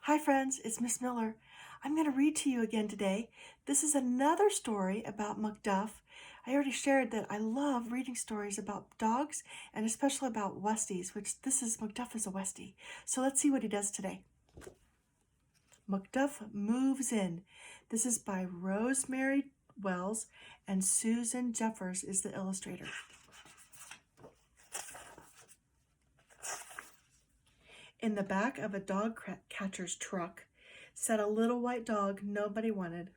Hi friends, it's Miss Miller. I'm going to read to you again today. This is another story about McDuff. I already shared that I love reading stories about dogs and especially about Westies, which McDuff is a Westie. So let's see what he does today. McDuff Moves In. This is by Rosemary Wells and Susan Jeffers is the illustrator. In the back of a dog catcher's truck sat a little white dog nobody wanted.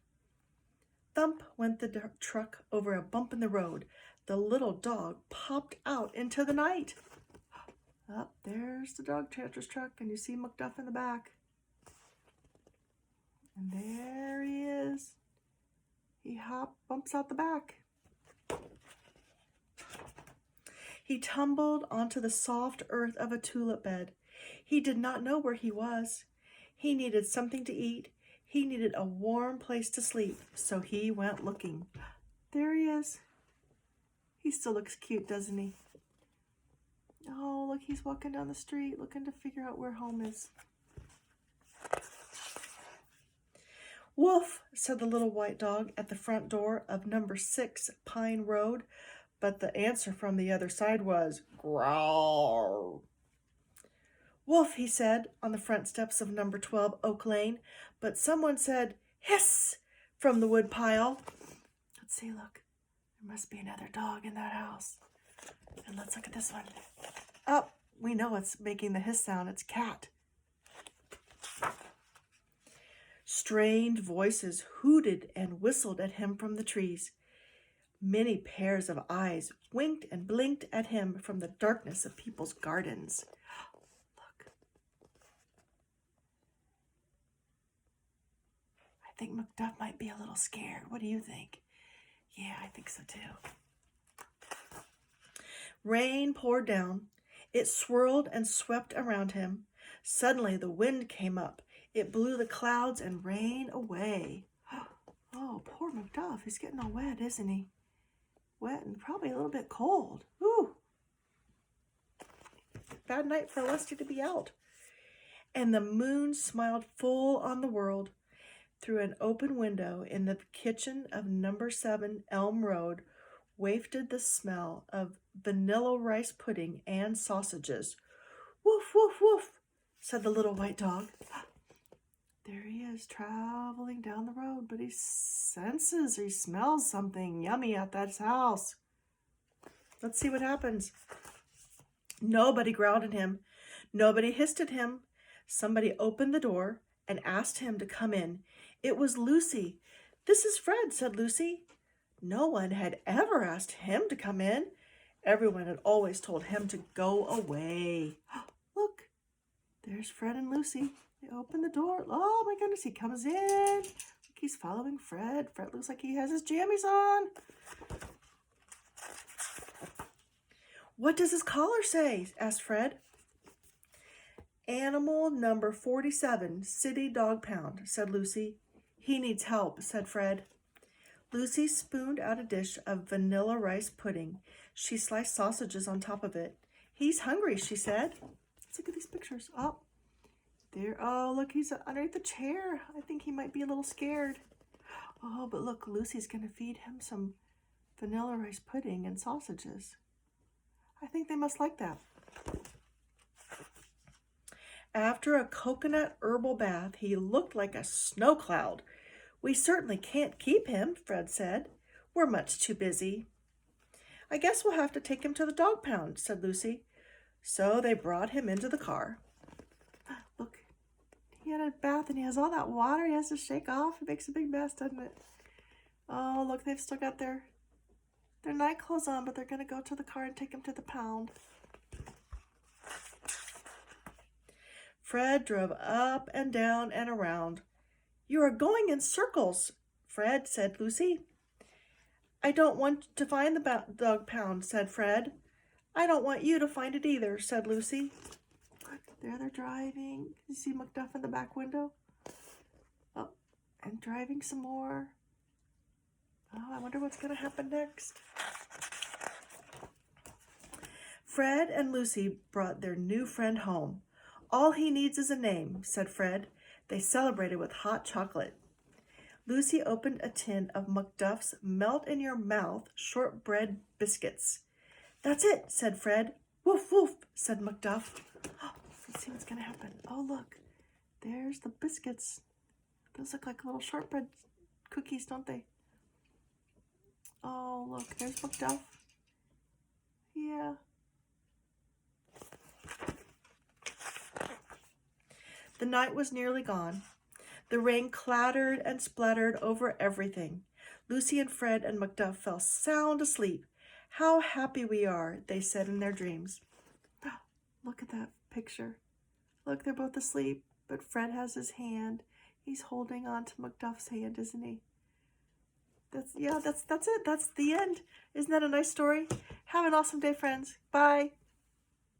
Thump went the truck over a bump in the road. The little dog popped out into the night. Up there's the dog catcher's truck, and you see McDuff in the back. And there he is. He bumps out the back. He tumbled onto the soft earth of a tulip bed. He did not know where he was. He needed something to eat. He needed a warm place to sleep, so he went looking. There he is. He still looks cute, doesn't he? Oh, look, he's walking down the street looking to figure out where home is. Woof, said the little white dog at the front door of number 6 Pine Road, but the answer from the other side was, growl. Woof, he said, on the front steps of number 12 Oak Lane, but someone said, hiss, from the wood pile. Let's see, look. There must be another dog in that house. And let's look at this one. Oh, we know it's making the hiss sound. It's cat. Strained voices hooted and whistled at him from the trees. Many pairs of eyes winked and blinked at him from the darkness of people's gardens. I think McDuff might be a little scared. What do you think? Yeah, I think so too. Rain poured down. It swirled and swept around him. Suddenly the wind came up. It blew the clouds and rain away. Oh, poor McDuff. He's getting all wet, isn't he? Wet and probably a little bit cold. Ooh. Bad night for Westie to be out. And the moon smiled full on the world. Through an open window in the kitchen of number 7 Elm Road wafted the smell of vanilla rice pudding and sausages. Woof, woof, woof, said the little white dog. There he is, traveling down the road, but he smells something yummy at that house. Let's see what happens. Nobody growled at him. Nobody hissed at him. Somebody opened the door and asked him to come in. It was Lucy. This is Fred, said Lucy. No one had ever asked him to come in. Everyone had always told him to go away. Look, there's Fred and Lucy. They open the door. Oh my goodness, he comes in. Look, he's following Fred. Fred looks like he has his jammies on. What does his collar say? Asked Fred. Animal number 47, City Dog Pound, said Lucy. He needs help, said Fred. Lucy spooned out a dish of vanilla rice pudding. She sliced sausages on top of it. He's hungry, she said. Let's look at these pictures. Oh, there. Oh, look, he's underneath the chair. I think he might be a little scared. Oh, but look, Lucy's going to feed him some vanilla rice pudding and sausages. I think they must like that. After a coconut herbal bath, he looked like a snow cloud. We certainly can't keep him, Fred said. We're much too busy. I guess we'll have to take him to the dog pound, said Lucy. So they brought him into the car. Look, he had a bath and he has all that water he has to shake off. It makes a big mess, doesn't it? Oh, look, they've still got their night clothes on, but they're going to go to the car and take him to the pound. Fred drove up and down and around. You are going in circles, Fred, said Lucy. I don't want to find the dog pound, said Fred. I don't want you to find it either, said Lucy. There they're driving. You see McDuff in the back window? Oh, and driving some more. Oh, I wonder what's going to happen next. Fred and Lucy brought their new friend home. All he needs is a name, said Fred. They celebrated with hot chocolate. Lucy opened a tin of McDuff's melt-in-your-mouth shortbread biscuits. That's it, said Fred. Woof, woof, said McDuff. Oh, let's see what's going to happen. Oh, look. There's the biscuits. Those look like little shortbread cookies, don't they? Oh, look. There's McDuff. Yeah. The night was nearly gone. The rain clattered and splattered over everything. Lucy and Fred and McDuff fell sound asleep. How happy we are, they said in their dreams. Oh, look at that picture. Look, they're both asleep, but Fred has his hand. He's holding on to McDuff's hand, isn't he? That's it. That's the end. Isn't that a nice story? Have an awesome day, friends. Bye.